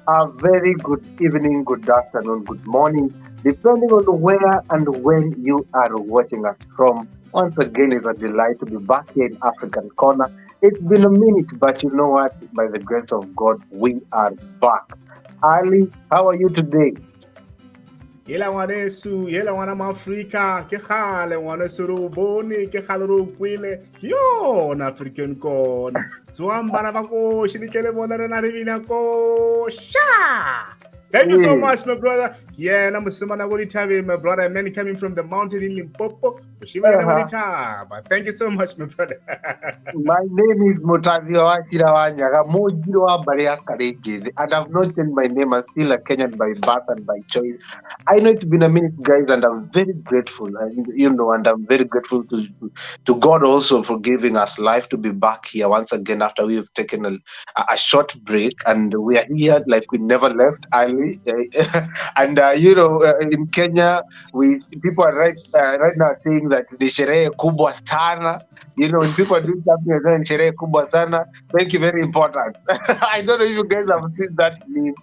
A very good evening, good afternoon, good morning, depending on where and when you are watching us from. Once again, it's a delight to be back here in African Corner. It's been a minute, but you know what? By the grace of God, we are back. Ali, how are you today? Yela ngwaneso, yela ngwana Maafrika, ke gale ngwaneso re o bone, ke gale re o kwele. Yona African Corner. Tswang bana ba ko, shinitlele bona re na re bina ko. Sha! Thank you so Hey, much, my brother. Yeah, I'm Simana Goritabe, my brother. Man coming from the mountain in Limpopo. uh-huh. Thank you so much, my brother. My name is Mutavio Wanyaga, Mojiro wa Baria Karegezi, and I've not changed my name. I'm still a Kenyan by birth and by choice. I know it's been a minute, guys, and I'm very grateful. And I'm very grateful to God also for giving us life to be back here once again after we've taken a short break, and we are here like we never left early. And in Kenya, we people are right now saying that the sherehe kubwa sana. When people are doing something and saying sherehe kubwa sana, thank you, very important. I don't know if you guys have seen that meme.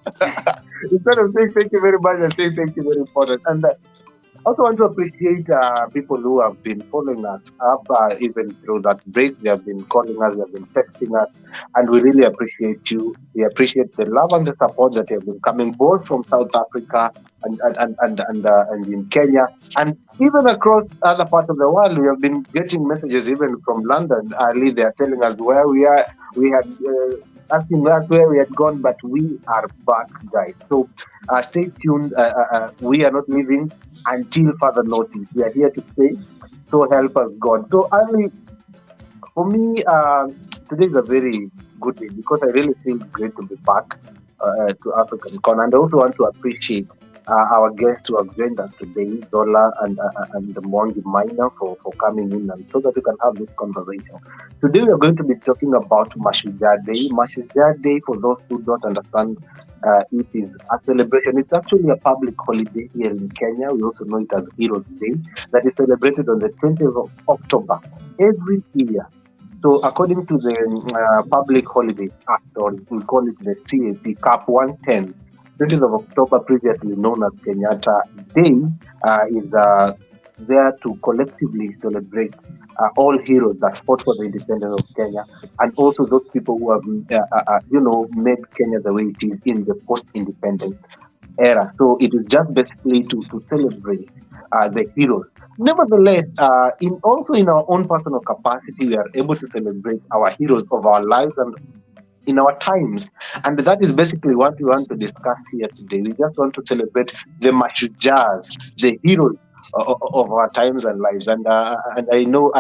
Instead of saying thank you very much, I say thank you, very important. And I also want to appreciate people who have been following us up even through that break. They have been calling us, they have been texting us, and we really appreciate you. We appreciate the love and the support that have been coming both from South Africa and in Kenya, and even across other parts of the world. We have been getting messages even from London. Ali, they are telling us where we are. We had asking us where we had gone, but we are back, guys. So stay tuned. We are not leaving until further notice. We are here to stay. So help us, God. So, Ali, for me, today is a very good day because I really feel great to be back to African Con. And I also want to appreciate our guests who have joined us today, Zola and Mwangi Minor, for coming in and so that we can have this conversation. Today we are going to be talking about MASHUJAA Day. MASHUJAA Day, for those who don't understand, it is a celebration. It's actually a public holiday here in Kenya. We also know it as Heroes Day, that is celebrated on the 20th of October every year. So, according to the Public Holiday Act, or we call it the CAP, CAP 110, 20th of October, previously known as Kenyatta Day, is there to collectively celebrate all heroes that fought for the independence of Kenya, and also those people who have, made Kenya the way it is in the post-independence era. So it is just basically to celebrate the heroes. Nevertheless, in our own personal capacity, we are able to celebrate our heroes of our lives and in our times. And that is basically what we want to discuss here today. We just want to celebrate the Mashujaas, the heroes of our times and lives. And I know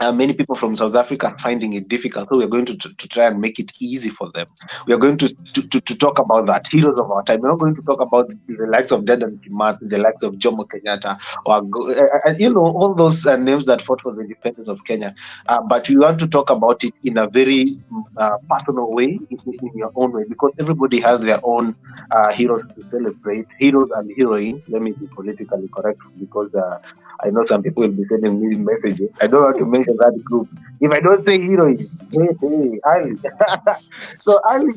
many people from South Africa are finding it difficult, so we're going to try and make it easy for them. We are going to talk about that, heroes of our time. We're not going to talk about the likes of Dedan Kimathi, the likes of Jomo Kenyatta, or all those names that fought for the independence of Kenya. But we want to talk about it in a very personal way, in your own way, because everybody has their own heroes to celebrate, heroes and heroines. Let me be politically correct because I know some people will be sending me messages. I don't want to mention that group. If I don't say heroine, hey, Ali. So, Ali,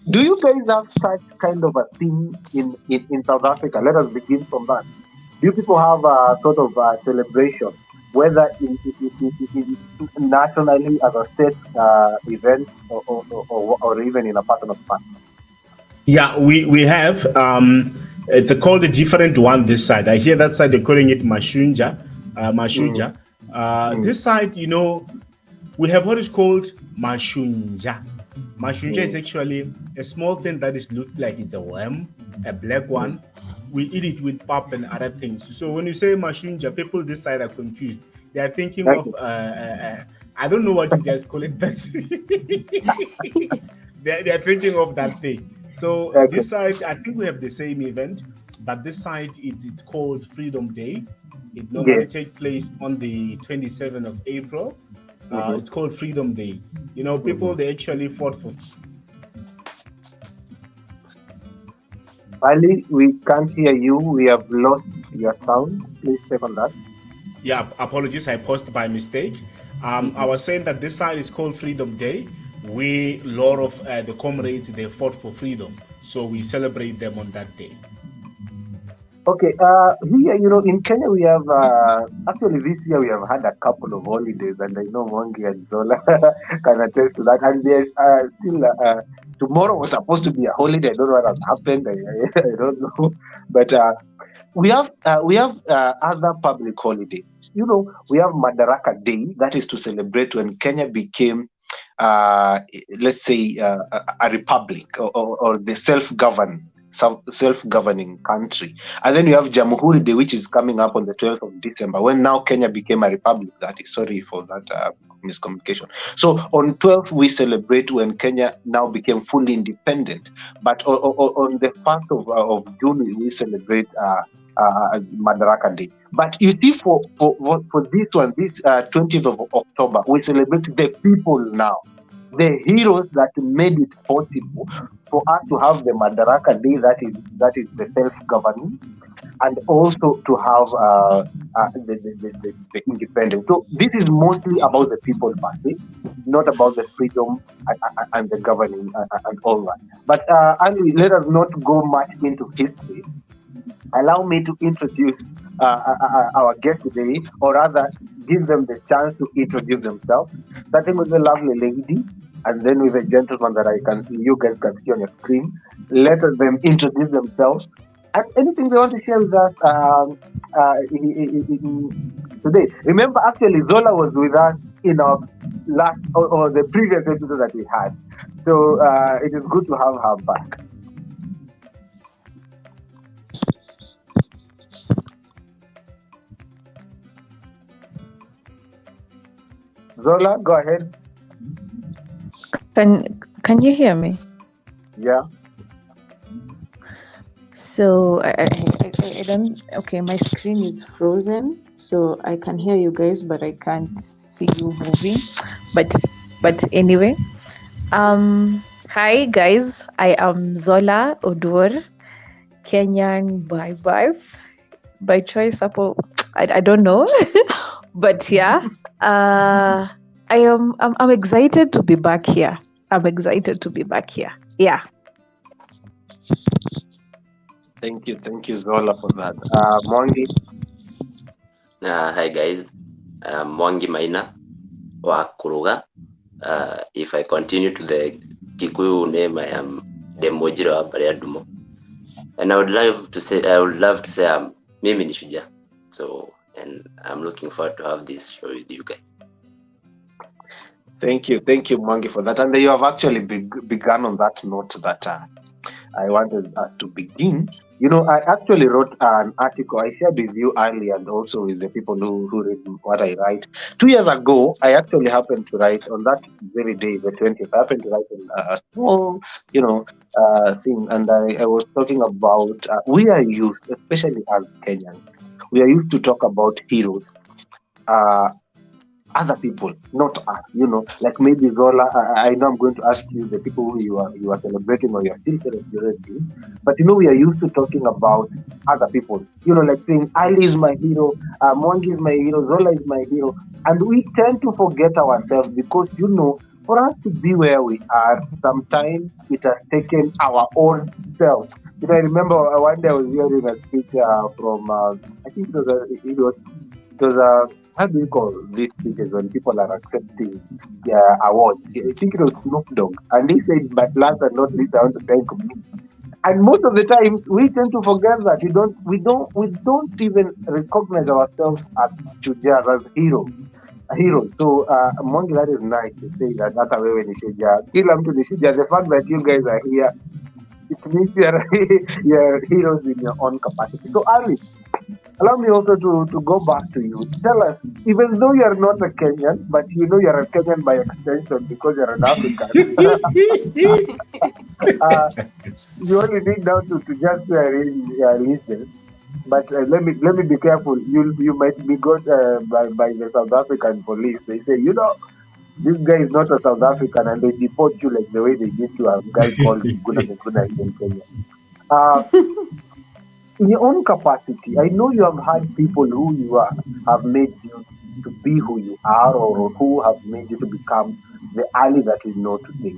do you guys have such kind of a thing in South Africa? Let us begin from that. Do you people have a sort of celebration, whether nationally as a state event or even in a personal part? Yeah, we have. It's called a different one this side. I hear that side they're calling it Mm, MASHUJAA. mm, This side, we have what is called MASHUJAA. MASHUJAA is mm, actually a small thing that is looked like it's a worm, a black mm. one. We eat it with pap and other things. So when you say MASHUJAA, people this side are confused. They are thinking of Okay, I don't know what you guys call it, but they are thinking of that thing. So okay. this side, I think we have the same event, but this side it's called Freedom Day. It normally Yes. takes place on the 27th of April. Mm-hmm, It's called Freedom Day. mm-hmm. People they actually fought for. Ali, we can't hear you. We have lost your sound. Please check on that. Yeah, apologies, I paused by mistake. I was saying that this side is called Freedom Day. We, a lot of the comrades, they fought for freedom. So we celebrate them on that day. Okay, here, in Kenya, we have actually this year we have had a couple of holidays, and I know Mwangi and Zola can attest to that. And there's still tomorrow was supposed to be a holiday. I don't know what has happened. I don't know, but we have other public holidays. We have Madaraka Day, that is to celebrate when Kenya became, let's say, a republic or the self-governing country. And then you have Jamhuri Day, which is coming up on the 12th of December, when now Kenya became a republic. That is, sorry for that miscommunication. So on 12th, we celebrate when Kenya now became fully independent. But on the 1st of June, we celebrate Madaraka Day. But you see, for this one, this 20th of October, we celebrate the people now, the heroes that made it possible for us to have the Madaraka Day, that is the self-governing, and also to have the independence. So this is mostly about the people party, not about the freedom and the governing and all that. But Ali, let us not go much into history. Allow me to introduce our guest today, or rather, give them the chance to introduce themselves. Starting with the lovely lady, and then with a gentleman that you guys can see on your screen. Let them introduce themselves and anything they want to share with us today. Remember, actually, Zola was with us in our last or the previous episode that we had, so it is good to have her back. Zola, go ahead. Can you hear me? Yeah. So I don't. Okay, my screen is frozen, so I can hear you guys, but I can't see you moving. But anyway, hi guys. I am Zola Odur, Kenyan by birth, by choice. I don't know, but yeah. I'm excited to be back here. Yeah. Thank you, Zola, for that. Mwangi. Hi guys, I'm Mwangi Maina wa Kuruga. If I continue to the Kikuyu name, I am Demojiro wa Bariadumo, and I would love to say I'm mimi ni shujaa. So, and I'm looking forward to have this show with you guys. Thank you, Mwangi, for that. And you have actually begun on that note that I wanted us to begin. I actually wrote an article I shared with you earlier, and also with the people who read what I write. 2 years ago, I actually happened to write on that very day, the 20th. I happened to write a small, thing, and I was talking about we are used, especially as Kenyans, we are used to talk about heroes. Other people, not us, like maybe Zola. I know I'm going to ask you the people who you are celebrating or you are still celebrating, but we are used to talking about other people, like saying Ali is my hero, Mwangi is my hero, Zola is my hero, and we tend to forget ourselves because for us to be where we are, sometimes it has taken our own self. I remember one day I was hearing a speech from I think it was how do you call these speeches when people are accepting awards? I think it was Snoop Dogg, and he said, "But last and not least, I want to thank me." And most of the times, we tend to forget that we don't even recognize ourselves as shujaa, as heroes. So, Mwangi, that is nice to say that. That's a way ni shujaa. Kila mtu ni shujaa. The fact that you guys are here, it means you're heroes in your own capacity. So, Ali, allow me also to go back to you. Tell us, even though you're not a Kenyan, but you're a Kenyan by extension because you're an African. You only need now to just listen. But let me be careful. You might be got by the South African police. They say, this guy is not a South African, and they deport you like the way they did to a guy called Muguna in Kenya. In your own capacity, I know you have had people who have made you to be who you are, or who have made you to become the Ali that we know today.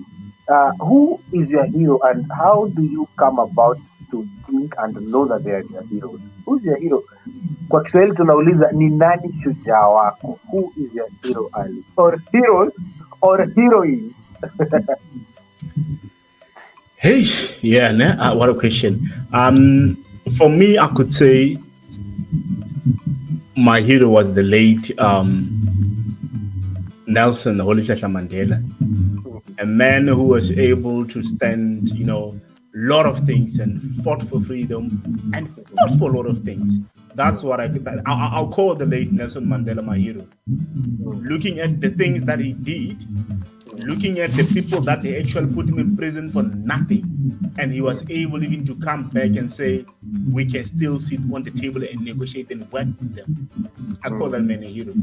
Who is your hero, and how do you come about to think and know that they are your heroes? Who's your hero? Kwa Kiswahili tunauliza ni nani shujaa wako? Who is your hero, Ali? Or heroes or heroine? Hey, yeah, what a question. For me, I could say my hero was the late Nelson Rolihlahla Mandela, a man who was able to stand, lot of things and fought for freedom and fought for a lot of things. That's what I'll call the late Nelson Mandela my hero. Looking at the things that he did, looking at the people that they actually put him in prison for nothing, and he was able even to come back and say, we can still sit on the table and negotiate and work with them. I call that man a hero.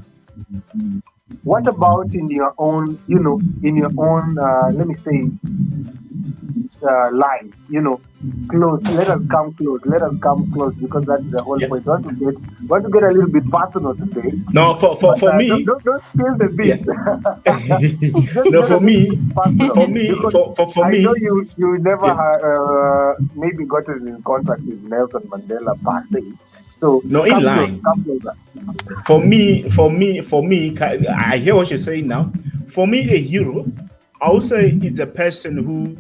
What about in your own, let me say, life, close. Let us come close. Let us come close, because that's the whole point. Want to get a little bit personal today. No, for me, don't spill the beans. No, for me, I know you never maybe gotten in contact with Nelson Mandela per se. So no, in line. For me, I hear what you're saying now. For me, a hero, I would say it's a person who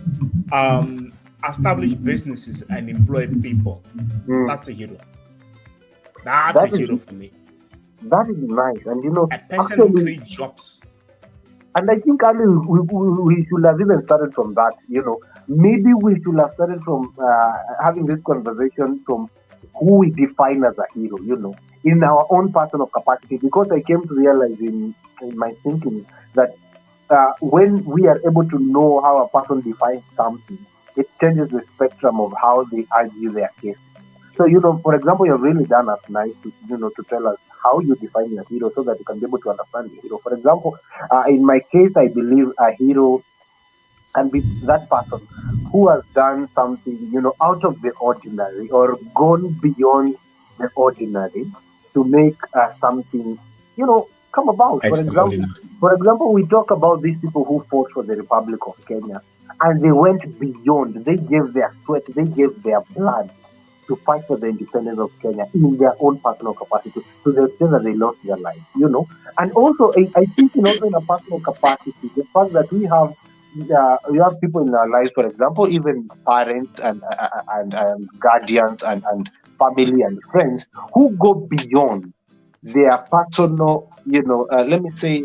established businesses and employed people. That's a hero. That's a hero for me. That is nice, and a person who creates jobs. And I think Ali, we should have even started from that. Maybe we should have started from having this conversation from who we define as a hero. In our own personal capacity, because I came to realize in my thinking that when we are able to know how a person defines something, it changes the spectrum of how they argue their case. So, for example, you've really done us nice to, to tell us how you define your hero so that you can be able to understand your hero. For example, in my case, I believe a hero can be that person who has done something, out of the ordinary or gone beyond the ordinary to make something, come about. For example, we talk about these people who fought for the Republic of Kenya, and they went beyond. They gave their sweat, they gave their blood to fight for the independence of Kenya in their own personal capacity, to the extent that they lost their lives, And also, I think also in a personal capacity, the fact that we have people in our lives, for example, even parents and guardians and family and friends who go beyond their personal, let me say,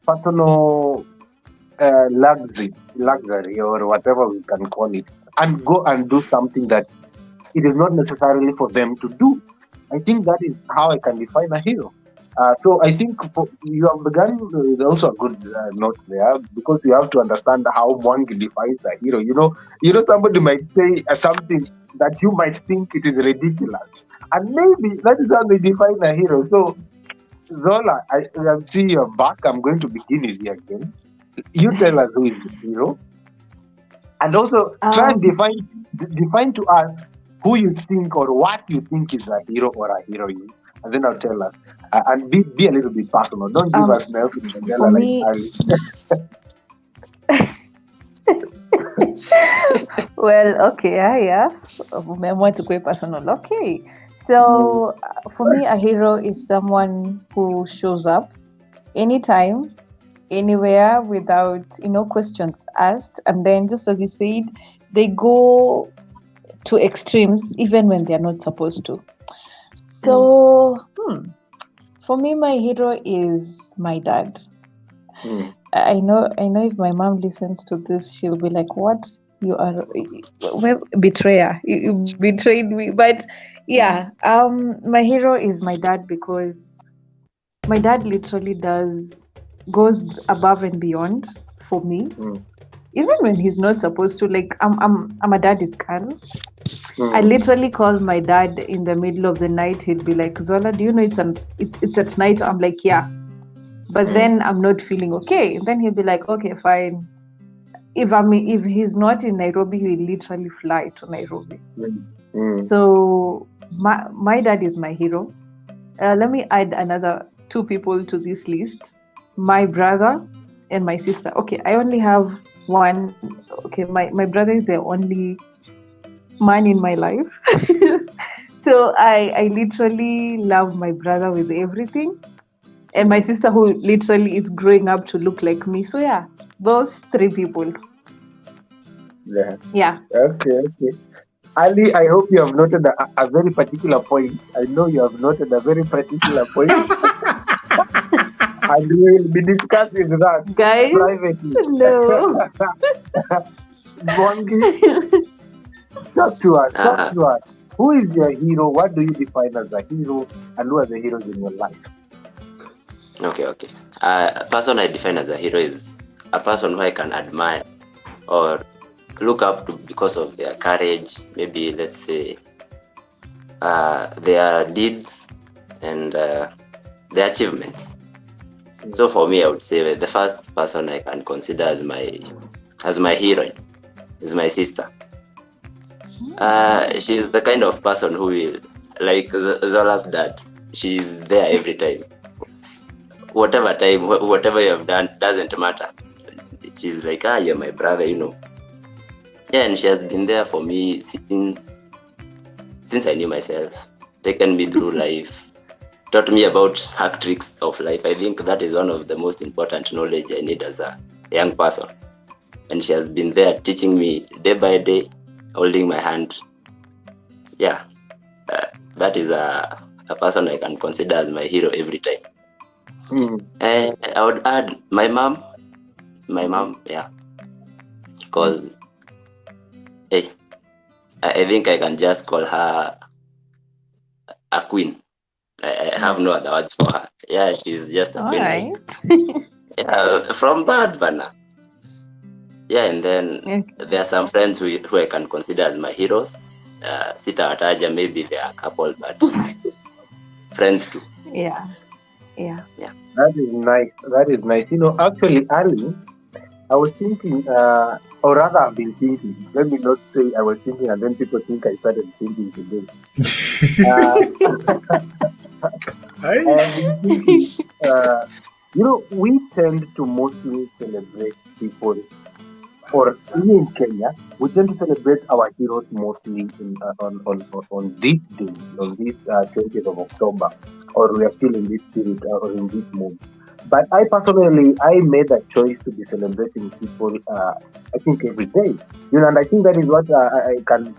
personal luxury or whatever we can call it, and go and do something that it is not necessarily for them to do. I think that is how I can define a hero. So I think you have begun with also a good note there, because you have to understand how one defines a hero. Somebody might say something that you might think it is ridiculous, and maybe that is how they define a hero. So Zola, I see you're back. I'm going to begin with you again. You tell us who is the hero, and also try and define to us who you think or what you think is a hero or a heroine, and then I'll tell us. And be a little bit personal. Don't give us Nelson Mandela Well, okay, yeah. Umeamua to go personal. Okay. So for me, a hero is someone who shows up anytime, anywhere, without questions asked, and then just as you said, they go to extremes even when they're not supposed to. So for me, my hero is my dad. I know if my mom listens to this, she'll be like, what? You are betrayer. You betrayed me. But yeah, my hero is my dad, because my dad literally goes above and beyond for me, even when he's not supposed to. Like I'm a daddy's girl. I literally call my dad in the middle of the night. He'd be like, Zola, do you know it's at night? I'm like, yeah, but then I'm not feeling okay. Then he'll be like, okay, fine. If he's not in Nairobi, he'll literally fly to Nairobi. So my dad is my hero. Let me add another two people to this list: my brother and my sister. Okay, I only have one. Okay, my brother is the only man in my life. So I literally love my brother with everything, and my sister who literally is growing up to look like me. So yeah, those three people. Yeah. Yeah. Okay. Ali, I hope you have noted a very particular point. I know you have noted a very particular point, and we will be discussing that Guys, privately. no. Mwangi, talk to us. Who is your hero? What do you define as a hero? And who are the heroes in your life? Okay. A person I define as a hero is a person who I can admire or look up to because of their courage, maybe let's say their deeds and their achievements. So for me, I would say the first person I can consider as my heroine is my sister. She's the kind of person who will, like Zola's dad, she's there every time. Whatever you have done, doesn't matter. She's like, you're my brother, Yeah, and she has been there for me since I knew myself, taken me through life, taught me about hack tricks of life. I think that is one of the most important knowledge I need as a young person. And she has been there teaching me day by day, holding my hand. Yeah, that is a person I can consider as my hero every time. I would add my mom, yeah, because I think I can just call her a queen. I have no other words for her. Yeah, she's just a queen. Right. Yeah, from Badvana. Yeah, and then there are some friends who I can consider as my heroes. Sita Ataja, maybe they are a couple, but friends too. Yeah. That is nice. Actually, Ali, I was thinking, or rather, I've been thinking. Let me not say I was thinking, and then people think I started thinking today. I have been thinking. We tend to mostly celebrate people, or in Kenya, we tend to celebrate our heroes mostly on this day, on this 20th of October, or we are still in this spirit or in this mood. But I personally, I made a choice to be celebrating people, I think every day. And I think that is what I can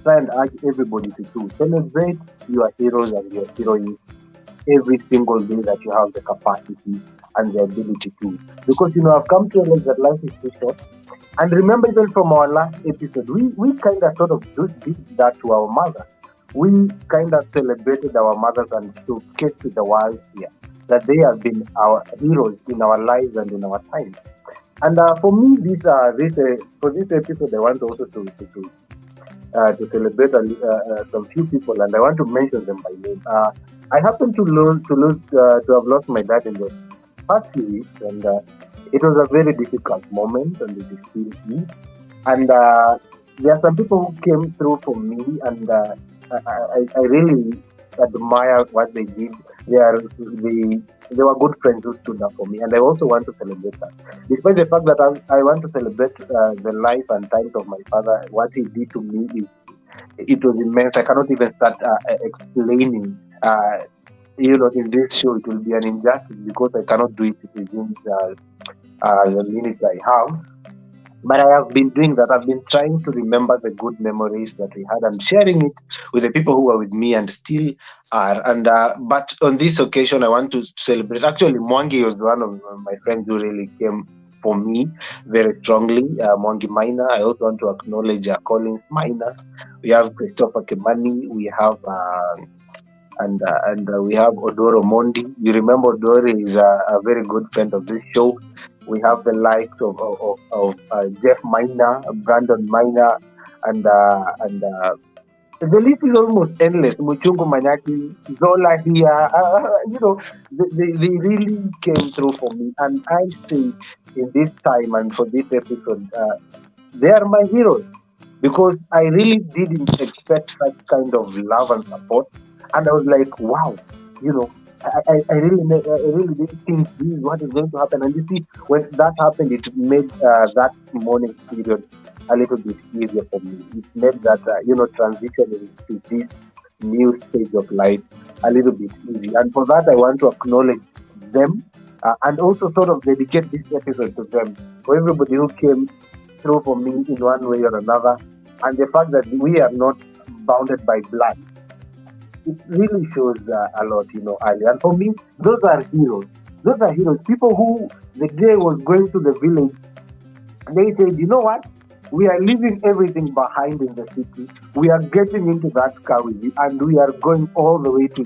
try and urge everybody to do. Celebrate your heroes and your heroines every single day that you have the capacity and the ability to. Because, I've come to realize that life is too short. And remember, even from our last episode, we kind of sort of did that to our mothers. We kind of celebrated our mothers and showcased to the world here that they have been our heroes in our lives and in our time. And for me, for this episode, I want also to celebrate some few people, and I want to mention them by name. I happened to have lost my dad in the past few weeks, and it was a very difficult moment, and it is still is. And there are some people who came through for me, and I really admire what they did. They were good friends who stood up for me, and I also want to celebrate that. Despite the fact that I want to celebrate the life and times of my father, what he did to me it was immense. I cannot even start explaining. In this show, it will be an injustice because I cannot do it within the minutes I have. But I have been doing that. I've been trying to remember the good memories that we had and sharing it with the people who were with me and still are. And but on this occasion, I want to celebrate. Actually, Mwangi was one of my friends who really came for me very strongly. Mwangi Maina. I also want to acknowledge Collins Maina. We have Christopher Kimani. We have and we have Odoro Mondi. You remember Odoro is a very good friend of this show. We have the likes of Jeff Miner, Brandon Miner, and the list is almost endless. Muchungu Manyaki, Zola here, they really came through for me. And I say in this time and for this episode, they are my heroes because I really didn't expect such kind of love and support. And I was like, wow, I really didn't think this is what is going to happen. And you see, when that happened, it made that morning period a little bit easier for me. It made that, transitioning to this new stage of life a little bit easy. And for that, I want to acknowledge them and also sort of dedicate this episode to them, for everybody who came through for me in one way or another. And the fact that we are not bounded by blood, it really shows a lot, Ali. And for me, those are heroes. Those are heroes. People who the day was going to the village, they said, you know what? We are leaving everything behind in the city. We are getting into that car with you, and we are going all the way to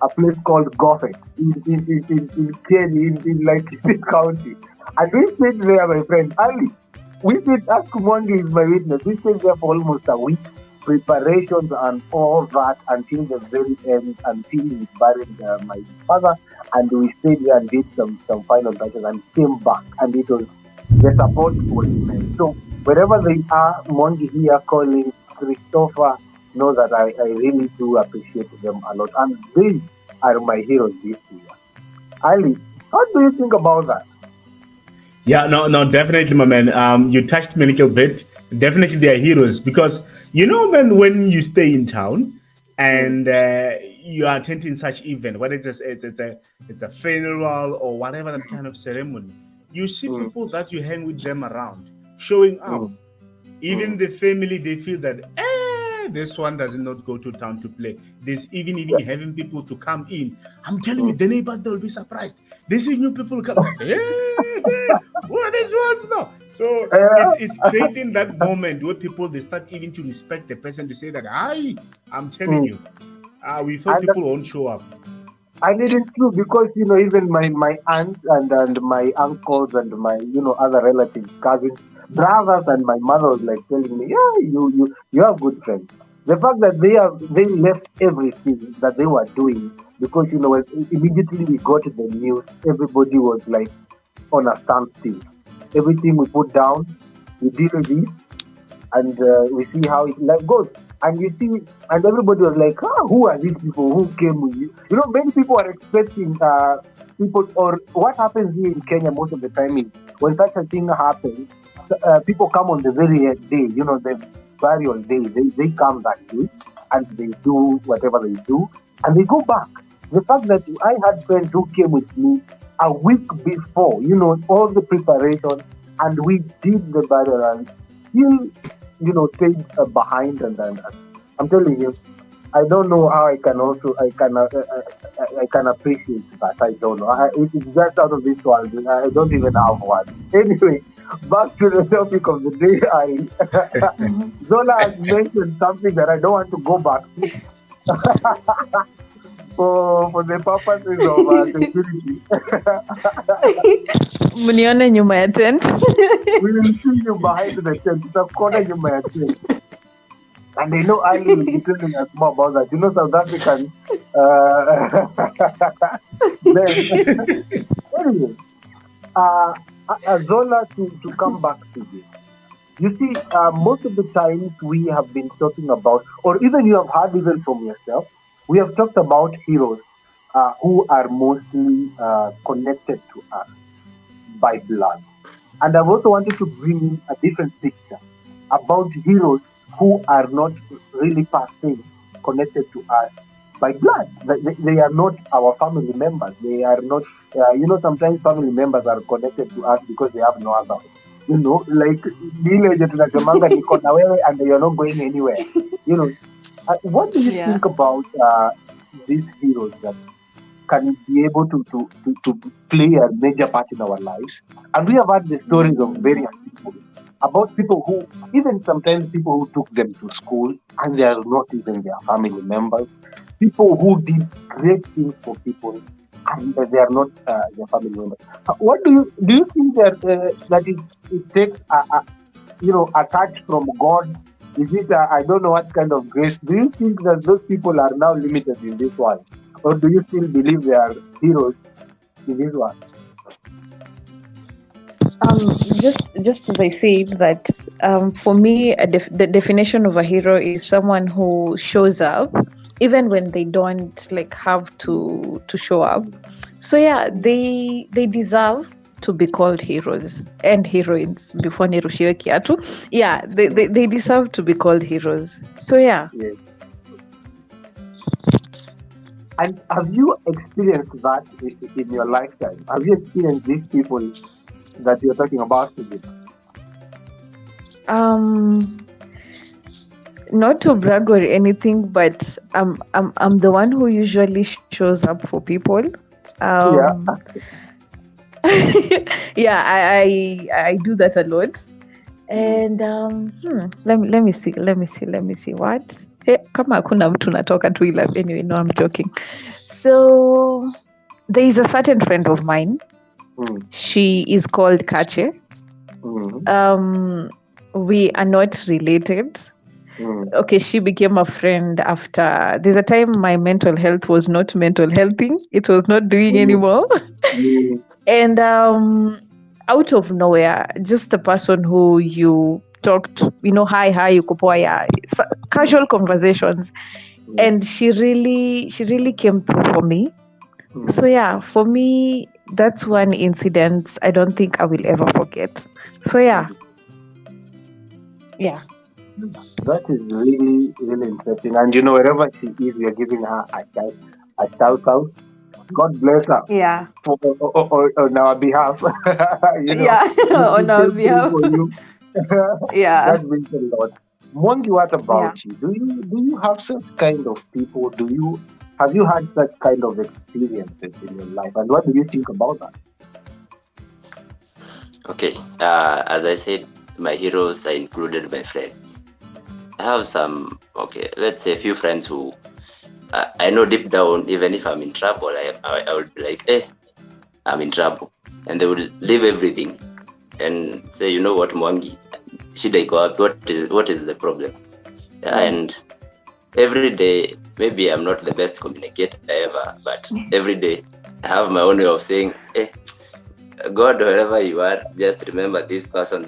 a place called Goffet in Kenya, in like this county. And we stayed there, my friend. Ali, we stayed, Ask Mwangi is my witness. We stayed there for almost a week, preparations and all that until the very end, until we buried my father, and we stayed there and did some final touches and came back, and it was the support was immense. So wherever they are, Mongi here, Colin, Christopher, know that I really do appreciate them a lot, and they are my heroes this year. Ali, how do you think about that? Yeah, no, definitely, my man. You touched me a little bit. Definitely, they are heroes because man, when you stay in town and you are attending such event, whether it's a funeral or whatever that kind of ceremony, you see people that you hang with them around showing up. Even the family, they feel that this one does not go to town to play. There's even having people to come in. I'm telling you, the neighbors, they'll be surprised. They see new people come. Hey, who are these ones now? So it's creating that moment where people, they start even to respect the person to say that, I'm telling you, we thought people won't show up. And it is true because even my aunts and my uncles and my other relatives, cousins, brothers, and my mother was like telling me, yeah, you have good friends. The fact that they left everything that they were doing because when immediately we got the news, everybody was like on a standstill. Everything we put down, we deal with it, and we see how life goes. And you see, and everybody was like, who are these people who came with you? Many people are expecting people, or what happens here in Kenya most of the time is when such a thing happens, people come on the very day, the burial day. They come that day and they do whatever they do and they go back. The fact that I had friends who came with me a week before, all the preparation, and we did the burial and still, stayed behind, and I'm telling you, I don't know how I can appreciate that. I don't know. It is just out of this world. I don't even have one. Anyway, back to the topic of the day. Zola has mentioned something that I don't want to go back to. For the purposes of security. Mnione nyuma ya tent. We will see you behind the tent. It's a corner nyuma ya tent. And I know Ali will be telling us more about that. South African. Anyway, Zola, to come back to this. You see, most of the times we have been talking about, or even you have heard even from yourself, we have talked about heroes who are mostly connected to us by blood. And I've also wanted to bring in a different picture about heroes who are not really per se connected to us by blood. They are not our family members. They are not, sometimes family members are connected to us because they have no other. Like village tunasemanga niko na wewe and you're not going anywhere. What do you think about these heroes that can be able to play a major part in our lives? And we have had the stories of various people, about people who, even sometimes people who took them to school and they are not even their family members, people who did great things for people and they are not their family members. What do you think that it takes a touch from God? Is it I don't know what kind of grace? Do you think that those people are now limited in this world, or do you still believe they are heroes in this world? Just as I said that for me, the definition of a hero is someone who shows up even when they don't like have to show up. So yeah, they deserve to be called heroes and heroines before nirushiwe kiatu. Yeah, they deserve to be called heroes. So yeah. Yes. And have you experienced that in your lifetime? Have you experienced these people that you're talking about today? Not to brag or anything, but I'm the one who usually shows up for people. Yeah. Yeah, I do that a lot. And let me see what. Hey, kama hakuna mtu natoka tu ila anyway, no, I'm joking. So there is a certain friend of mine. She is called Kache. We are not related. Okay, she became a friend after there's a time my mental health was not mental healthing. It was not doing anymore. And out of nowhere, just a person who you talked, hi, you kupoa, yeah, casual conversations. And she really came through for me. So yeah, for me, that's one incident I don't think I will ever forget. So yeah. Yeah. That is really, really interesting. And wherever she is, we are giving her a shout out. God bless her. Yeah. On our behalf. Yeah, on our behalf. For you. Yeah. That means a lot. Mwangi, what about you? Do you have such kind of people? Have you had such kind of experiences in your life? And what do you think about that? Okay. As I said, my heroes are included my friends. I have some, let's say a few friends who I know deep down, even if I'm in trouble, I would be like, hey, I'm in trouble. And they will leave everything and say, you know what, Mwangi, should I go up? What is the problem? And every day, maybe I'm not the best communicator ever, but every day I have my own way of saying, hey, God, wherever you are, just remember this person.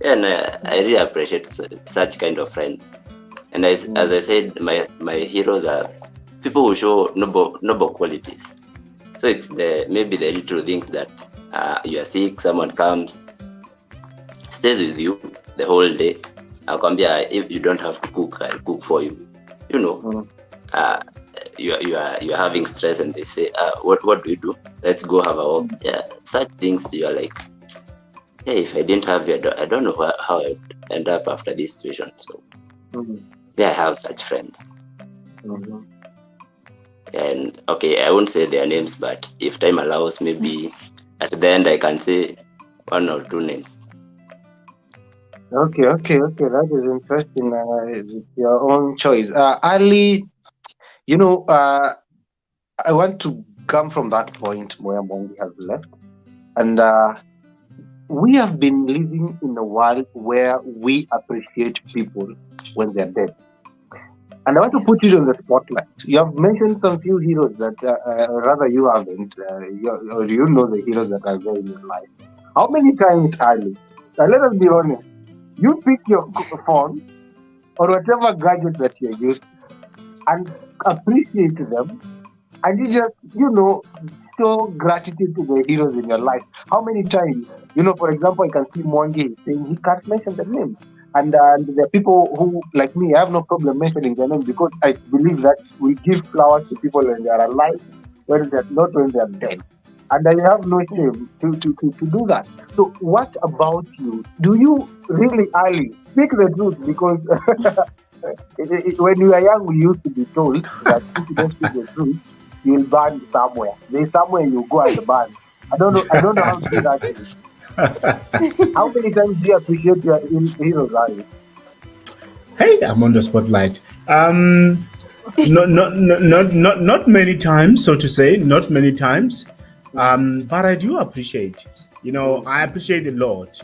And I really appreciate such kind of friends. And as I said, my heroes are people who show noble qualities. So it's maybe the little things that you are sick, someone comes, stays with you the whole day. If you don't have to cook, I'll cook for you. You are having stress, and they say, what do you do? Let's go have a walk. Yeah, such things you are like, hey, if I didn't have you, I don't know how I would end up after this situation. So I have such friends. And I won't say their names, but if time allows, maybe at the end I can say one or two names. Okay. That is interesting. It's your own choice. Ali, I want to come from that point where Mwangi has left. And we have been living in a world where we appreciate people when they're dead. And I want to put you on the spotlight. You have mentioned some few heroes that rather you haven't, or you know the heroes that are there in your life. How many times, Ali, let us be honest, you pick your phone or whatever gadget that you're using and appreciate them, and you just, show gratitude to the heroes in your life. How many times, for example, I can see Mwangi saying he can't mention the name. And there are people who, like me, I have no problem mentioning their name because I believe that we give flowers to people when they are alive, not when they are dead. And I have no shame to do that. So what about you? Do you really, Ali, speak the truth? Because when we were young, we used to be told that if you don't speak the truth, you'll burn somewhere. There's somewhere you go and burn. I don't know how to do that is. How many times do you appreciate your heroes, Ali? Hey, I'm on the spotlight. Not many times, so to say, not many times. But I do appreciate. I appreciate a lot,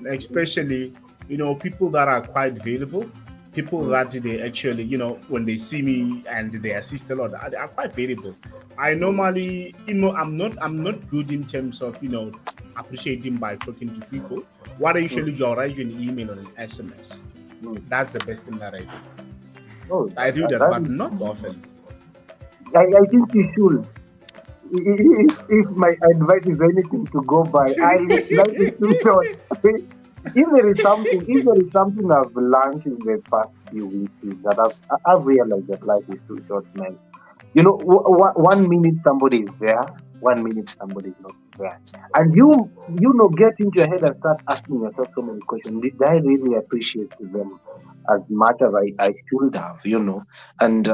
especially people that are quite valuable. people that they actually, when they see me and they assist a lot, they are quite variable. I normally, I'm not good in terms of, appreciating by talking to people. What I usually do, I'll write you an email or an SMS. Mm. That's the best thing that I do. Oh, I do that, that but is, not often. I think you should. If my advice is anything to go by, life is too short. If there is something I've learned in the past few weeks is that I've realized that life is too short, man. 1 minute somebody is there, 1 minute somebody is not there, and get into your head and start asking yourself so many questions. Did I really appreciate them as much as I should have? And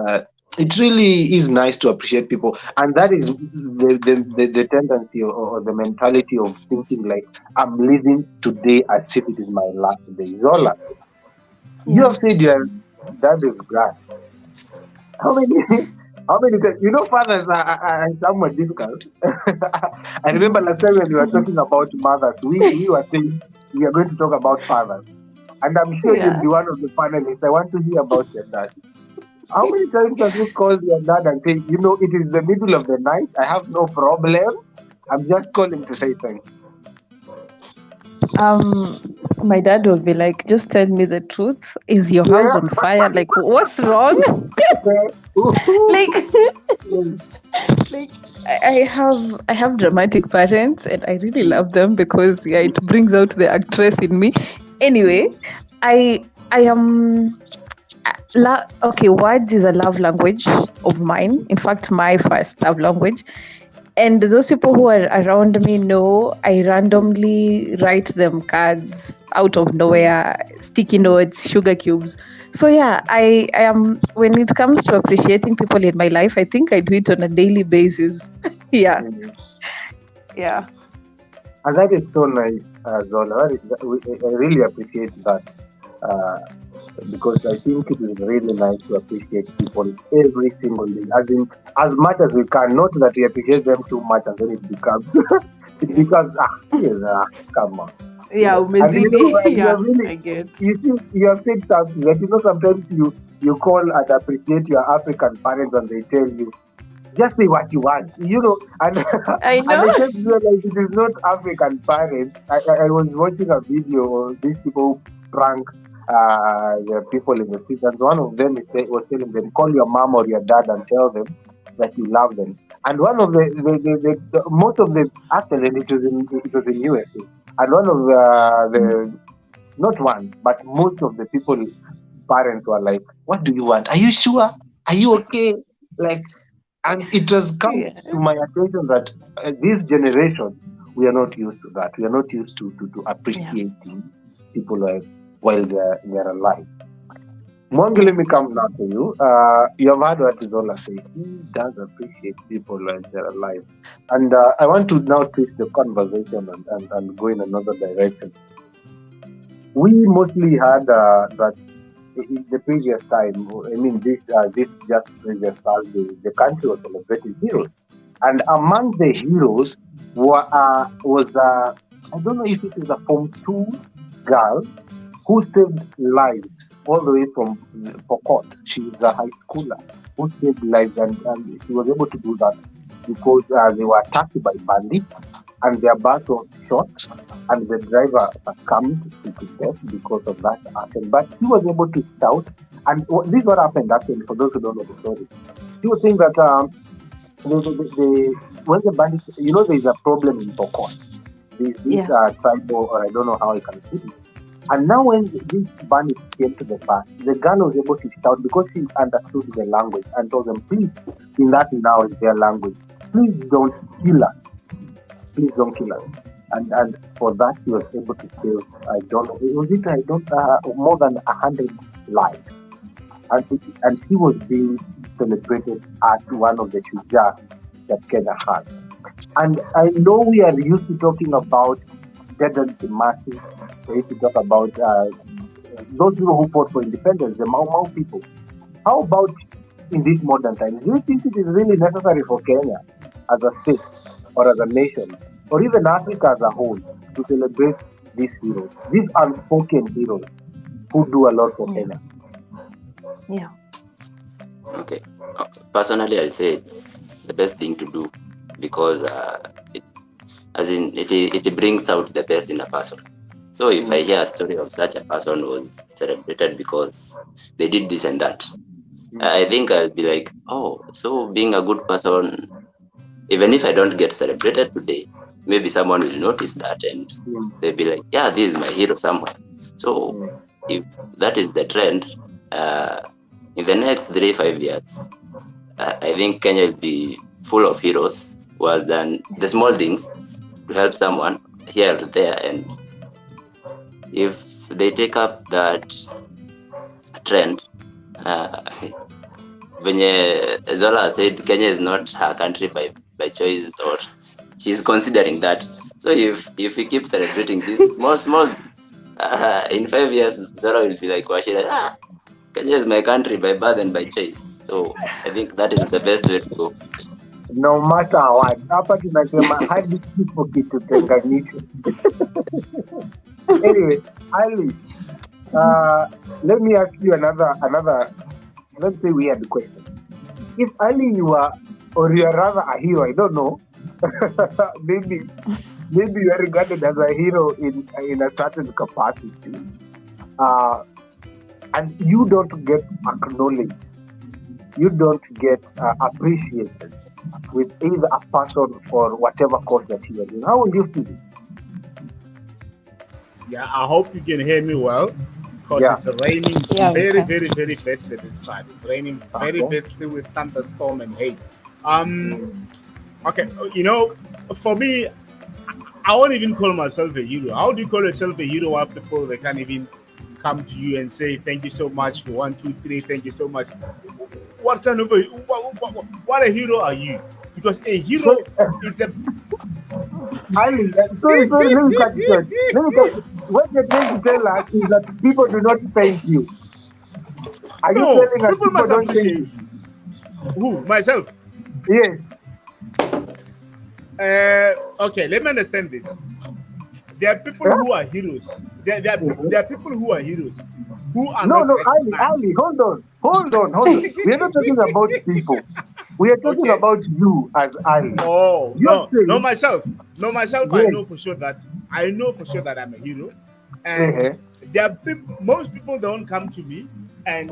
it really is nice to appreciate people, and that is the tendency or the mentality of thinking like I'm living today as if it is my last day. Zola, you have said your dad is grand. How many? How many times? Fathers are somewhat difficult. I remember last time when we were talking about mothers, we were saying we are going to talk about fathers. And I'm sure you'll be one of the panelists. I want to hear about your dad. How many times have you called your dad and say, it is the middle of the night, I have no problem, I'm just calling to say thank you? My dad will be like, just tell me the truth. Is your house on fire? Like, what's wrong? like I have dramatic parents, and I really love them because it brings out the actress in me. Anyway, I am. Okay, words is a love language of mine. In fact, my first love language. And those people who are around me know I randomly write them cards out of nowhere, sticky notes, sugar cubes. So yeah, I am, when it comes to appreciating people in my life, I think I do it on a daily basis. Yeah. Mm-hmm. Yeah. And that is so nice, Zola. I really appreciate that. Because I think it is really nice to appreciate people every single day, as much as we can. Not that we appreciate them too much and then it becomes come on. Yeah, really, I get. You have said something that sometimes you call and appreciate your African parents and they tell you just say what you want, and I know. and I just realized it is not African parents. I was watching a video of these people prank the people in the streets, and one of them was telling them, call your mom or your dad and tell them that you love them. And one of the most of the, actually it was in USA, and one of the not one but most of the people parents were like, what do you want? Are you sure? Are you okay? Like, and it has come to my attention that this generation, we are not used to that. We are not used to appreciating people while they're alive. Mwangi, let me come now to you. You have heard what Zola says. He does appreciate people while they're alive. And I want to now twist the conversation and go in another direction. We mostly had that in the previous time, this just previous Thursday, the country was celebrating heroes. And among the heroes was I don't know if it is a Form 2 girl who saved lives all the way from Pokot. She is a high schooler who saved lives, and she was able to do that because they were attacked by bandits, and their bus was shot, and the driver succumbed to death because of that action. But he was able to shout, and this is what happened actually, for those who don't know the story. He was saying that when the bandits, there is a problem in Pokot. These tribal, or I don't know how I can put it. And now when these bandits came to the bus, the girl was able to shout because she understood the language and told them, please, in that now is their language, please don't kill us. Please don't kill us. And for that, she was able to save, more than 100 lives. And she was being celebrated at one of the MASHUJAA that Kenya has. And I know we are used to talking about Dedan Kimathi. We used to talk about those people who fought for independence, the Mau Mau people. How about in these modern times? Do you think it is really necessary for Kenya as a state or as a nation, or even Africa as a whole, to celebrate these heroes, these unspoken heroes who do a lot for Kenya? Yeah. Okay. Personally, I'll say it's the best thing to do because it brings out the best in a person. So if I hear a story of such a person was celebrated because they did this and that, I think I'll be like, oh, so being a good person, even if I don't get celebrated today, maybe someone will notice that and they'll be like, yeah, this is my hero somewhere. So if that is the trend, in the next 3-5 years, I think Kenya will be full of heroes who has done the small things to help someone here or there. And if they take up that trend, venye Zola said, Kenya is not her country by choice, or she's considering that. So if we keep celebrating these small things, in 5 years Zola will be like Washira, Kenya is my country by birth and by choice. So I think that is the best way to go. No matter what, hapa tunasema hadi kifo kitutenganishe. Anyway, Ali, let me ask you another, let's say, weird question. If Ali you are, or you are rather a hero, I don't know, maybe you are regarded as a hero in a certain capacity, and you don't get acknowledged, you don't get appreciated with either a person for whatever cause that you are doing. How will you feel? Yeah, I hope you can hear me well because Yeah. it's raining Yeah, we very, can. very, very badly this side. It's raining very Okay. badly with thunderstorm and hail. Okay, for me, I won't even call myself a hero. How do you call yourself a hero while people they can't even come to you and say thank you so much for 1, 2, 3, thank you so much? What kind of what a hero are you? Because a hero is a Ali, sorry, let me cut you short. What you're trying to tell us is that people do not thank you. Are you no, telling us people must don't thank appreciate you? you. Who? Myself. Yes. Okay, let me understand this. There are people who are heroes. There are people who are heroes who are No, not recognized. Ali, hold on. We are not talking about people. We are talking Okay. about you as Ali. Oh You're saying, myself. I yes. know for sure that I'm a hero, and most people don't come to me and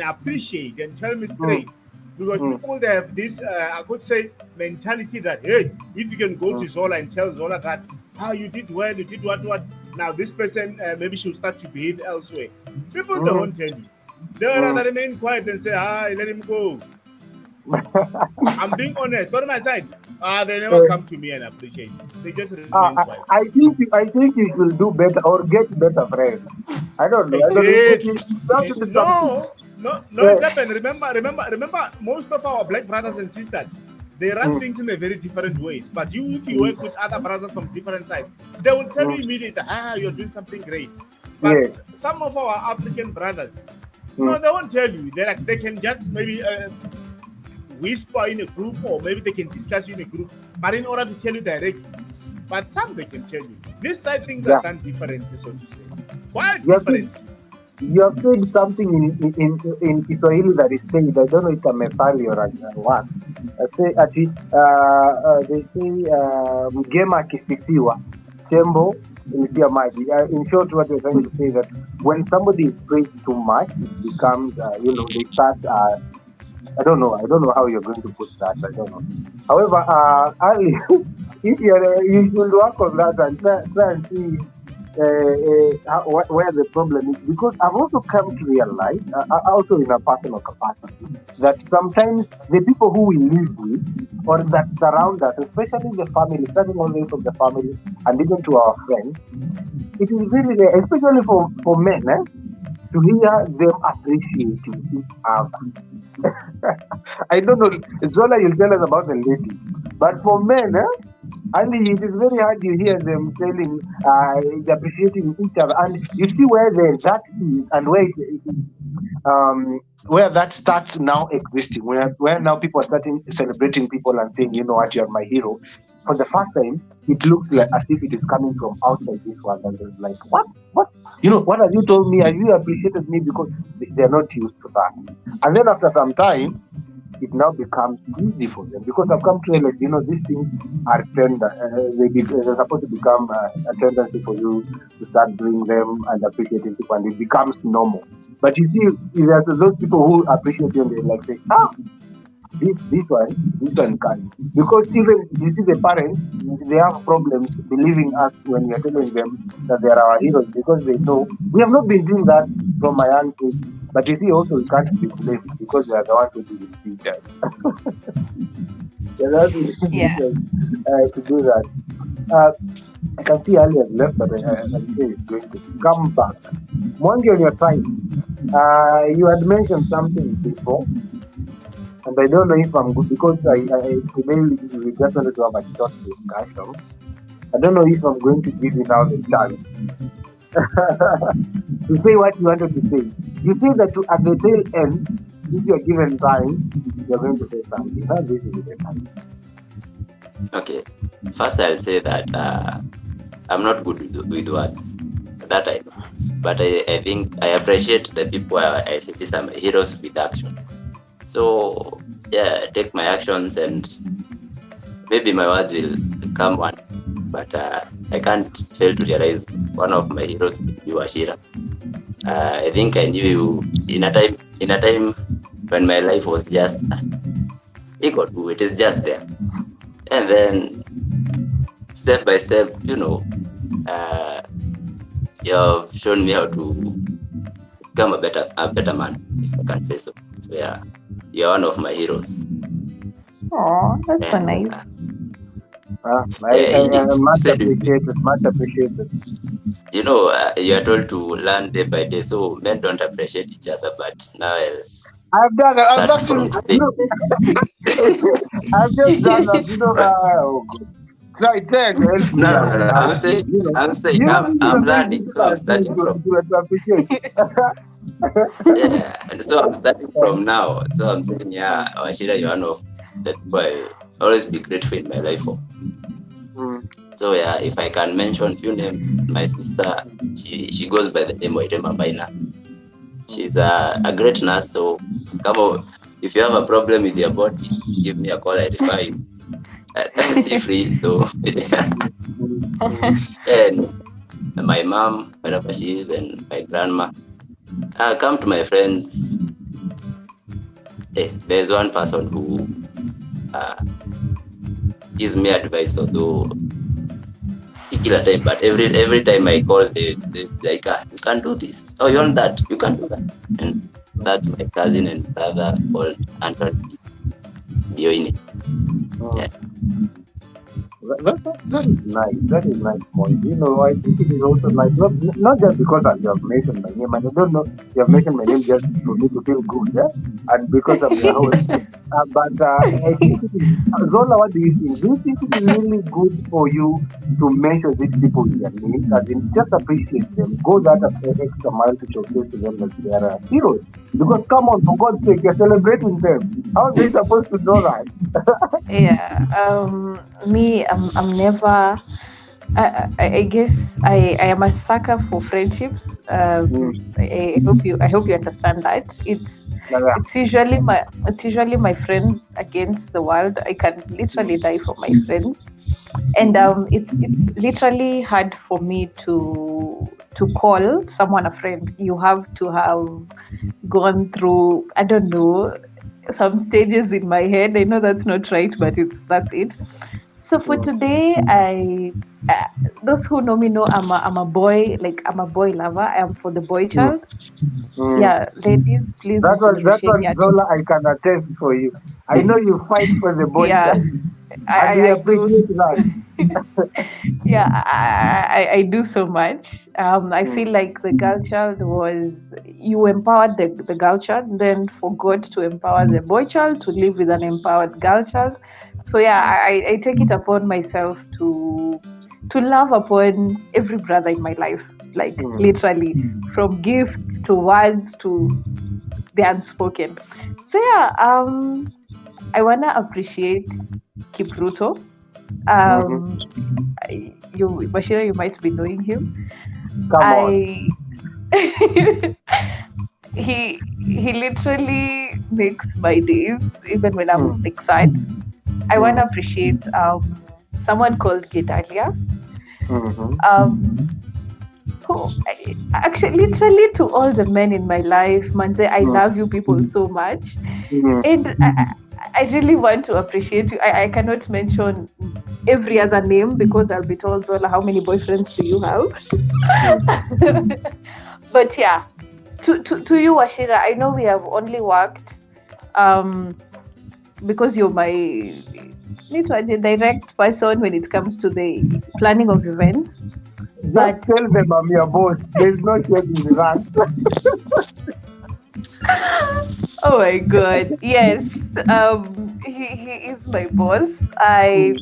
appreciate and tell me straight, because people they have this I could say mentality that, hey, if you can go to Zola and tell Zola that you did well, you did what, now this person maybe she'll start to behave elsewhere. People they won't tell you. They rather remain quiet and say, let him go. I'm being honest. On my side, they never come to me and appreciate it. They just remain quiet. I think you should do better or get better friends. I don't know. No, it's happened. Remember, most of our black brothers and sisters, they run things in a very different ways. But if you work with other brothers from different sides, they will tell you immediately, you're doing something great. But some of our African brothers, no, they won't tell you. They can just maybe whisper in a group, or maybe they can discuss you in a group, but in order to tell you directly. But some they can tell you. This side things are done differently, so to say. Quite different. You have said something in Kiswahili that is said, I don't know if it's a methali or what. They say mgema akisifiwa tembo ilitia maji. In short, what they're trying to say that when somebody is praised too much, it becomes they start I don't know how you're going to put that. I don't know. However, Ali, if you should work on that and try and see where the problem is, because I've also come to realize, also in a personal capacity, that sometimes the people who we live with or that surround us, especially the family, starting all the way from the family and even to our friends, it is really, especially for men, to hear them appreciating each other. I don't know, Zola, you'll tell us about the ladies, but for men, Ali, it is very hard you hear them telling, appreciating each other, and you see where that is and where that starts now existing, where now people are starting celebrating people and saying, you know what, you're my hero. for the first time, it looks like as if it is coming from outside this world, and it's like, what? What have you told me? Have you appreciated me? Because they're not used to that. And then after some time, it now becomes easy for them because I've come to realize, these things are tender. They're supposed to become a tendency for you to start doing them and appreciating people, and it becomes normal. But you see, there's those people who appreciate you and they like say, this one can. Because even you see the parents, they have problems believing us when we are telling them that they are our heroes because they know we have not been doing that from my young age. But you see, also we can't be blamed because they are the ones who do the teachers. They're the ones who do the teachers to do that. I can see Ali has left, but I say he's going to come back. Mwangi, on your side, you had mentioned something before. And I don't know if I'm good because today we just wanted to have a short discussion. I don't know if I'm going to give you now the chance to say what you wanted to say. You say that at the tail end, if you're given time, you're going to say something. How this is the time? Okay. First, I'll say that I'm not good with words. That I know. But I think I appreciate the people I say these are my heroes with actions. So, yeah, take my actions and maybe my words will come one. But I can't fail to realize one of my heroes, you Ashira. I think I knew you in a time when my life was just equal to it is just there. And then step by step, you have shown me how to become a better man, if I can say so. So yeah, you're one of my heroes. Oh, that's so nice. Much appreciated. You are told to learn day by day, so men don't appreciate each other. But now I've done that. I've just done that. Oh, good. No, I'm saying I'm learning, so I'm starting from. Yeah, and so I'm starting from now. So I'm saying, yeah, Ashira, you're one of the people I always be grateful in my life for. So yeah, if I can mention a few names, my sister, she goes by the name of Irema Maina. She's a great nurse. So come on, if you have a problem with your body, give me a call. I refer you. See free though. And my mom, wherever she is, and my grandma. Come to my friends. There's one person who gives me advice, although singular time, but every time I call, they like, you can do this. Oh, you want that? You can do that. And that's my cousin and brother called Anthony Dioini. Yeah. That is nice. That is nice point. I think it is also nice, not just because you have mentioned my name, and I don't know you have mentioned my name just for me to feel good, yeah? And because I'm your host. But I think it is, Zola, what do you think? Do you think it is really good for you to mention these people in their names, as in just appreciate them, go that extra mile to showcase to them that they are heroes? Because come on, for God's sake, you're celebrating them. How are they supposed to know that? Yeah. Me, I'm never. I guess I am a sucker for friendships. I hope you understand that. It's usually my friends against the world. I can literally die for my friends, and it's literally hard for me to call someone a friend. You have to have gone through, I don't know, some stages in my head. I know that's not right, but that's it. So for today, those who know me know I'm a boy, I'm a boy lover. I am for the boy child. Yeah, ladies, please. That one, Zola, I can attest for you. I know you fight for the boy child. I appreciate that. Yeah, I do so much. I feel like the girl child you empowered the girl child, then forgot to empower the boy child to live with an empowered girl child. So yeah, I take it upon myself to love upon every brother in my life, literally, from gifts to words to the unspoken. So yeah, I wanna appreciate Kipruto. Um, Bashira, you might be knowing him. Come on. He literally makes my days, even when I'm like sad. I want to appreciate someone called Gedalia. Actually, literally to all the men in my life, Manze, I love you people so much, and I really want to appreciate you. I cannot mention every other name because I'll be told, Zola, how many boyfriends do you have? But yeah, to you, Washira, I know we have only worked because you're my direct person when it comes to the planning of events. Just tell them I'm your boss. There's no shame in that. Oh my god, yes. He is my boss. I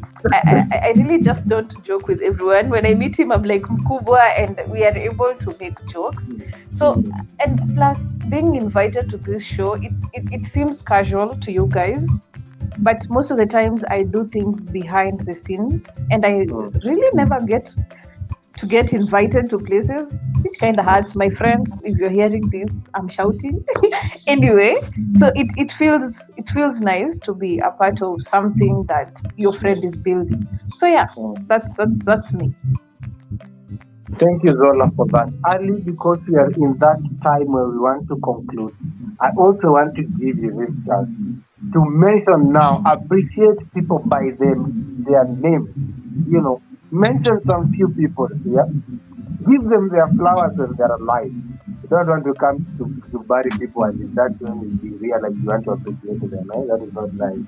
really just don't joke with everyone. When I meet him, I'm like Mkubwa, and we are able to make jokes. So, and plus being invited to this show, it seems casual to you guys, but most of the times I do things behind the scenes, and I really never get to get invited to places, which kind of hurts. My friends, if you're hearing this, I'm shouting. Anyway, so it feels nice to be a part of something that your friend is building. So yeah, that's me. Thank you, Zola, for that. Early, because we are in that time where we want to conclude, I also want to give you this chance to mention now, appreciate people by their name. You know, mention some few people here. Give them their flowers when they're alive. You don't want to come to bury people and that's when you realize you want to appreciate them. Eh? That is not nice.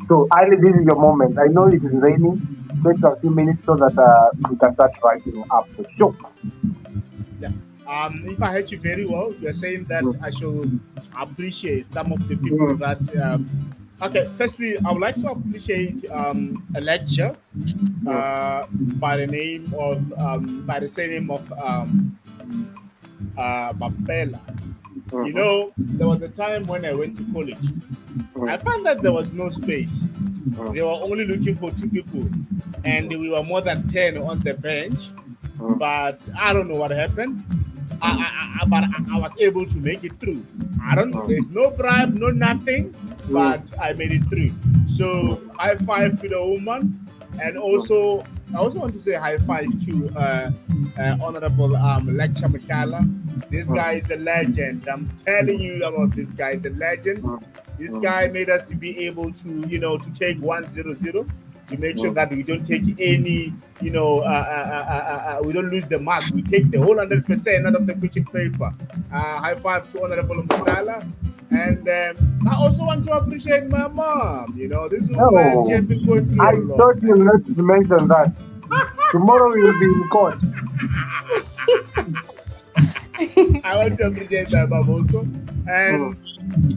So, Ali, this is your moment. I know it is raining. Take a few minutes so that we can start writing up the show. Yeah. If I heard you very well, you're saying that I should appreciate some of the people that. Okay, firstly, I would like to appreciate a lecture by the surname of Babela. You know, there was a time when I went to college. I found that there was no space. They were only looking for 2 people, and we were more than 10 on the bench. But I don't know what happened. But I was able to make it through. There's no bribe, no nothing, but I made it through. So high five to the woman, and also I also want to say high five to Honorable Lecture Mashallah. This guy is a legend. I'm telling you about this guy. It's a legend. This guy made us to be able to, to take 100 to make sure that we don't take any, we don't lose the mark. We take the whole 100% out of the question paper. High five to Honorable Mashallah. And I also want to appreciate my mom. This woman, she has been going through a lot. I thought you not to mention that. Tomorrow we will be in court. I want to appreciate my mom also. And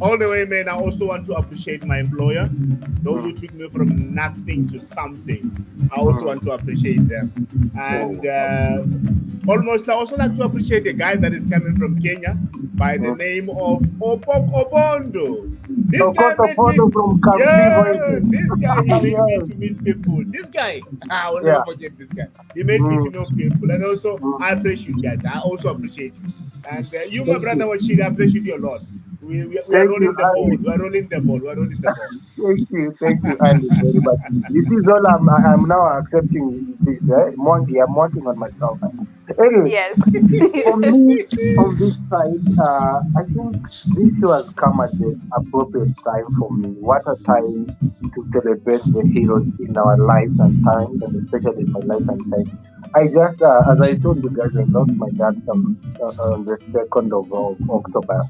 all the way, man, I also want to appreciate my employer. Those who took me from nothing to something. I also want to appreciate them. And I also like to appreciate the guy that is coming from Kenya by the name of Opok Obondo. This guy made me to meet people. This guy, I will never forget this guy. He made me to know people. And also, I appreciate you guys. I also appreciate you. And you, my brother, Wachiri, I appreciate you a lot. We are rolling the ball. We are rolling the ball. Thank you, Ali, very much. This is all I'm now accepting this. I'm wanting on myself. Anyway, Yes. for me, on this side, I think this show has come at the appropriate time for me. What a time to celebrate the heroes in our lives and times, and especially in my life and time. I just, as I told you guys, I lost my dad on the 2nd of October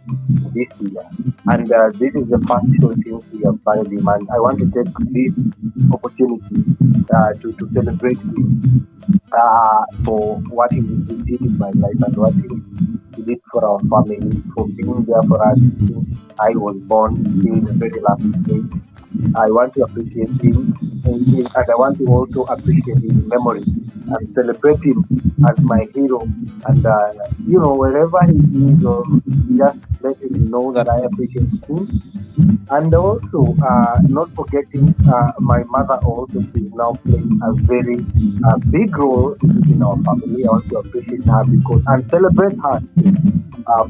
this year. And this is the first show since we have buried him. And I want to take this opportunity to celebrate him for what he did in my life and what he did for our family, for being there for us since I was born in the very last day. I want to appreciate him, and I want to also appreciate his memory and celebrate him as my hero. And wherever he is, or just let him know that I appreciate him. And also, not forgetting my mother also, she's now playing a very big role in our family. I want to appreciate her because and celebrate her too,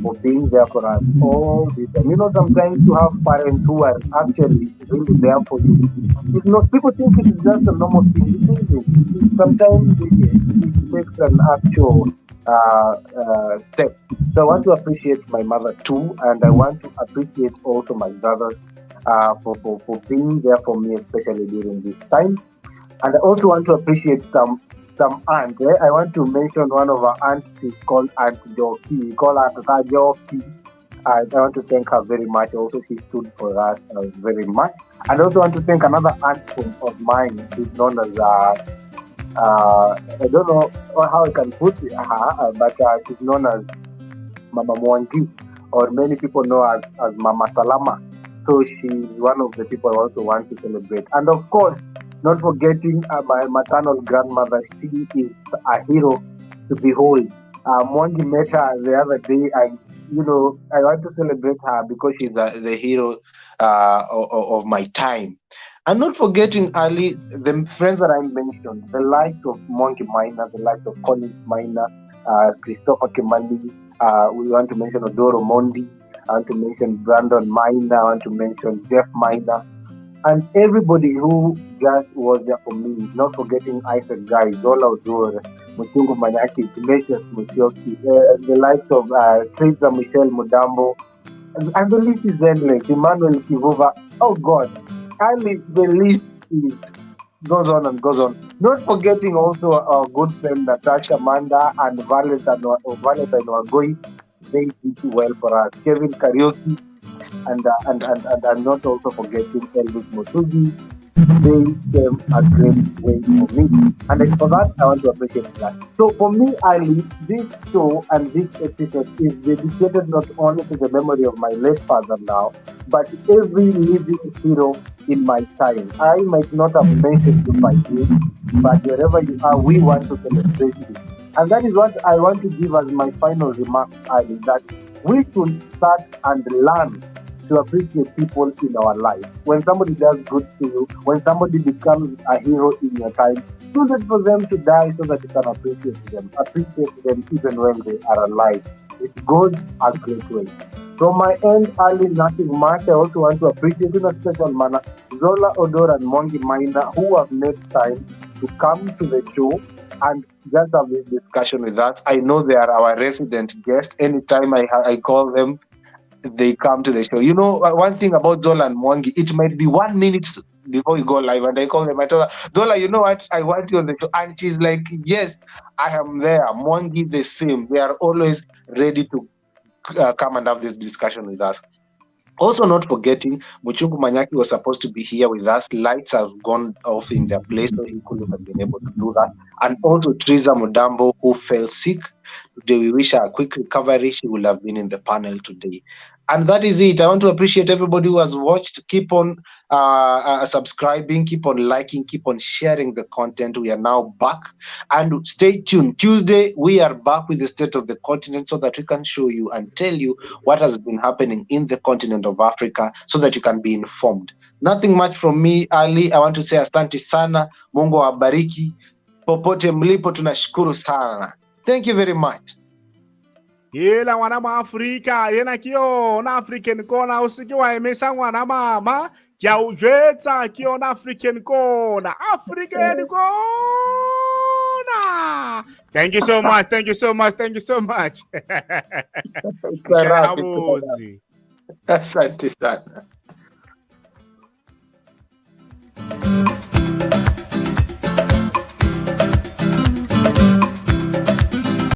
for being there for us all this time. Sometimes you have parents who are actually really there for you. It's not, people think it is just a normal thing. It isn't. Sometimes it takes an actual step. So I want to appreciate my mother too, and I want to appreciate also my brothers for being there for me, especially during this time. And I also want to appreciate some aunt. I want to mention one of our aunts. She's called Aunt Joki. We call her Tata Joki. I want to thank her very much. Also, she stood for us very much. And I also want to thank another aunt of mine. She's known as I don't know how I can put her, but she's known as Mama Mwangi, or many people know as Mama Salama. So she's one of the people I also want to celebrate. And of course, not forgetting my maternal grandmother. She is a hero to behold. Mwangi met her the other day, and I want to celebrate her because she's the hero of my time. And not forgetting Ali, the friends that I mentioned, the likes of Monkey Miner, the likes of Collins Miner, Christopher Kemali, we want to mention Odoro Mondi, I want to mention Brandon Miner, I want to mention Jeff Miner, and everybody who just was there for me, not forgetting Isaac Guy, Zola Odor, Mutungu Manyaki, Ignatius Musyoki, the likes of Teresa Michelle Mudambo, and the list is endless. Emmanuel Kivuva, oh God, and the list goes on and goes on. Not forgetting also our good friend Natasha Manda and Valentine Wagoi. They did well for us. Kevin Karaoke and not also forgetting Elvis Motugi. They came a great way for me. And for that, I want to appreciate that. So for me, Ali, this show and this episode is dedicated not only to the memory of my late father now, but every living hero in my time. I might not have mentioned you by name, but wherever you are, we want to celebrate you. And that is what I want to give as my final remark, Ali, that we should start and learn to appreciate people in our life. When somebody does good to you, when somebody becomes a hero in your time, do it for them to die so that you can appreciate them. Appreciate them even when they are alive. It goes a great way. From my end, Ali, nothing much. I also want to appreciate in a special manner Zola Odor and Mongi Maina, who have made time to come to the show and just have this discussion with us. I know they are our resident guests. Anytime I call them, they come to the show. One thing about Zola and Mwangi, it might be 1 minute before we go live, and I call them. I tell her, Zola, you know what? I want you on the show. And she's like, yes, I am there. Mwangi, the same. They are always ready to come and have this discussion with us. Also, not forgetting, Muchungu Manyaki was supposed to be here with us. Lights have gone off in their place, so he couldn't have been able to do that. And also, Teresa Mudambo, who fell sick. Today, we wish her a quick recovery. She will have been in the panel today. And that is it. I want to appreciate everybody who has watched. Keep on subscribing, keep on liking, keep on sharing the content. We are now back. And stay tuned. Tuesday, we are back with the state of the continent so that we can show you and tell you what has been happening in the continent of Africa so that you can be informed. Nothing much from me, Ali. I want to say asante sana. Mungu awabariki. Popote mlipo tunashukuru sana. Thank you very much. Yela wana Afrika, yena kio na African Kona usikiwa emesa wana mama kia ujweta kio na African Kona. African Kona. Thank you so much. Thank you so much. Thank you so much. Asante sana.